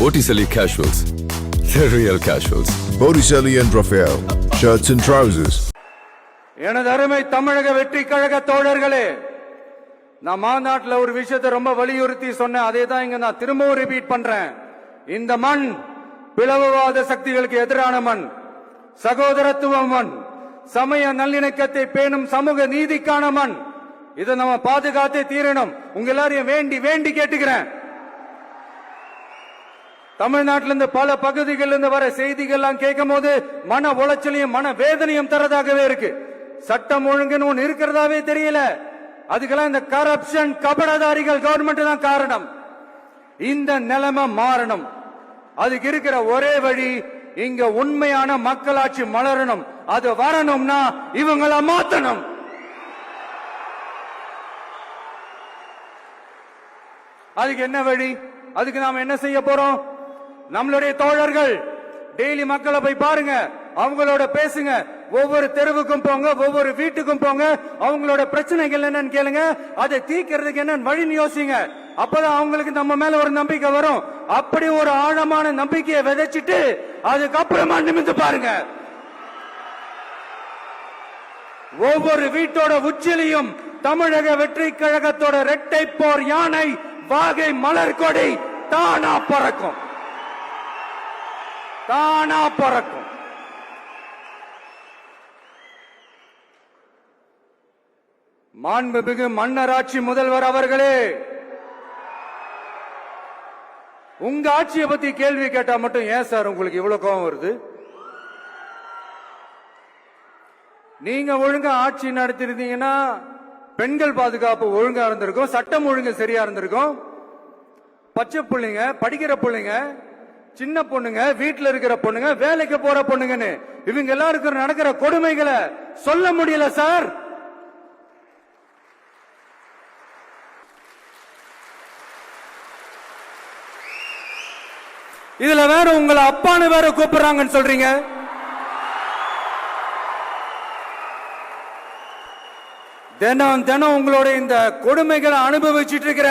Botticelli Casuals, the real casuals. Botticelli and Raphael, shirts and trousers. எனது அருமை தமிழக வெற்றி கழக தோழர்களே, நான் மாநாட்டில் ஒரு விஷயத்தை ரொம்ப வலியுறுத்தி சொன்னேன். அதே தான் இங்க நான் திரும்பவும் ரிப்பீட் பண்றேன். இந்த மண் பிளவுவாத சக்திகளுக்கு எதிரான மண், சகோதரத்துவ மண், சமய நல்லிணக்கத்தை பேணும் சமூக நீதிக்கான மண். இதை நம்ம பாதுகாத்தே தீரணும். உங்க எல்லாரையும் வேண்டி வேண்டி கேட்டுக்கிறேன். தமிழ்நாட்டிலிருந்து பல பகுதிகளிலிருந்து வர செய்திகள்லாம் கேட்கும் போது மன உளைச்சலையும் மன வேதனையும் தரதாகவே இருக்கு. சட்டம் ஒழுங்குன்னு ஒண்ணு இருக்கிறதாவே தெரியல. அதுக்கெல்லாம் இந்த கரப்ஷன் கபடதாரிகள் கவர்மெண்ட் தான் காரணம். இந்த நிலைமை மாறணும். அதுக்கு இருக்கிற ஒரே வழி, இங்க உண்மையான மக்களாட்சி மலரணும். அது வரணும்னா இவங்கள மாத்தணும். அதுக்கு என்ன வழி? அதுக்கு நாம என்ன செய்ய போறோம்? நம்மளுடைய தோழர்கள் டெய்லி மக்களை போய் பாருங்க, அவங்களோட பேசுங்க, ஒவ்வொரு தெருவுக்கும் போங்க, ஒவ்வொரு வீட்டுக்கும் போங்க, அவங்களோட பிரச்சனைகள் என்னன்னு கேளுங்க, அதை தீர்க்கிறதுக்கு என்ன வழின்னு யோசிங்க. அப்பதான் அவங்களுக்கு நம்ம மேல ஒரு நம்பிக்கை வரும். அப்படி ஒரு ஆழமான நம்பிக்கையை விதைச்சிட்டு அதுக்கப்புறமா நிமிந்து பாருங்க. ஒவ்வொரு வீட்டோட உச்சிலையும் தமிழக வெற்றி கழகத்தோட இரட்டை போர் யானை வாகை மலர் கொடி தானா பறக்கும், தானா பறக்கும். மாண்புமிகு மன்னராட்சி முதல்வர் அவர்களே, உங்க ஆட்சியை பத்தி கேள்வி கேட்டா மட்டும் ஏன் சார் உங்களுக்கு இவ்வளவு கோபம் வருது? நீங்க ஒழுங்கா ஆட்சி நடத்திருந்தீங்கன்னா பெண்கள் பாதுகாப்பு ஒழுங்கா இருந்திருக்கும், சட்டம் ஒழுங்கு சரியா இருந்திருக்கும். பச்சை பிள்ளைங்க, படிக்கிற பிள்ளைங்க, சின்ன பொண்ணுங்க, வீட்டுல இருக்கிற பொண்ணுங்க, வேலைக்கு போற பொண்ணுங்கன்னு இவங்க எல்லாருக்கும் நடக்கிற கொடுமைகளை சொல்ல முடியல சார். இதுல வேற உங்களை அப்பான்னு வேற கூப்பிடுறாங்கன்னு சொல்றீங்க. தினம் தினம் உங்களுடைய இந்த கொடுமைகளை அனுபவிச்சுட்டு இருக்கிற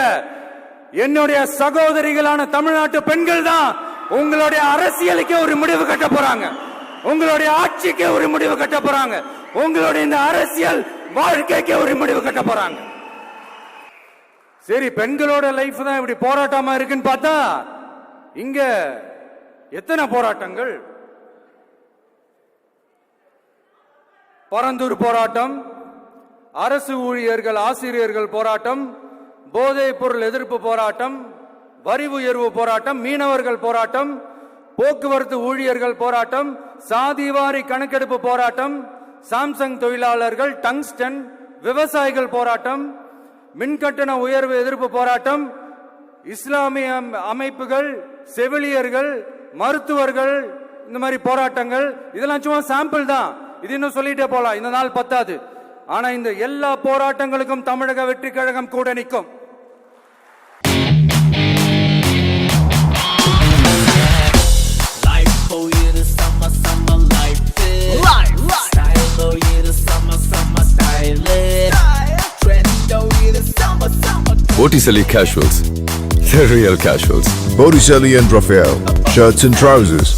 என்னுடைய சகோதரிகளான தமிழ்நாட்டு பெண்கள் தான் உங்களுடைய அரசியலுக்கே ஒரு முடிவு கட்ட போறாங்க, உங்களுடைய ஆட்சிக்கு ஒரு முடிவு கட்ட போறாங்க, உங்களுடைய இந்த அரசியல் வாழ்க்கைக்கு ஒரு முடிவு கட்ட போறாங்க. சரி, பெண்களோட லைஃப் தான் இப்படி போராட்டமா இருக்குன்னு பார்த்தா இங்க எத்தனை போராட்டங்கள்? பரந்தூர் போராட்டம், அரசு ஊழியர்கள் ஆசிரியர்கள் போராட்டம், போதைப் பொருள் எதிர்ப்பு போராட்டம், வரி உயர்வு போராட்டம், மீனவர்கள் போராட்டம், போக்குவரத்து ஊழியர்கள் போராட்டம், சாதிவாரி கணக்கெடுப்பு போராட்டம், சாம்சங் தொழிலாளர்கள், டங்ஸ்டன், விவசாயிகள் போராட்டம், மின்கட்டண உயர்வு எதிர்ப்பு போராட்டம், இஸ்லாமிய அமைப்புகள், செவிலியர்கள், மருத்துவர்கள், இந்த மாதிரி போராட்டங்கள். இதெல்லாம் சும்மா சாம்பிள் தான். இது இன்னும் சொல்லிட்டே போலாம், இந்த நாள் பத்தாது. ஆனா இந்த எல்லா போராட்டங்களுக்கும் தமிழக வெற்றி கழகம் கூட நிற்கும். Botticelli Casuals, the real casuals. Botticelli and Raphael, shirts and trousers.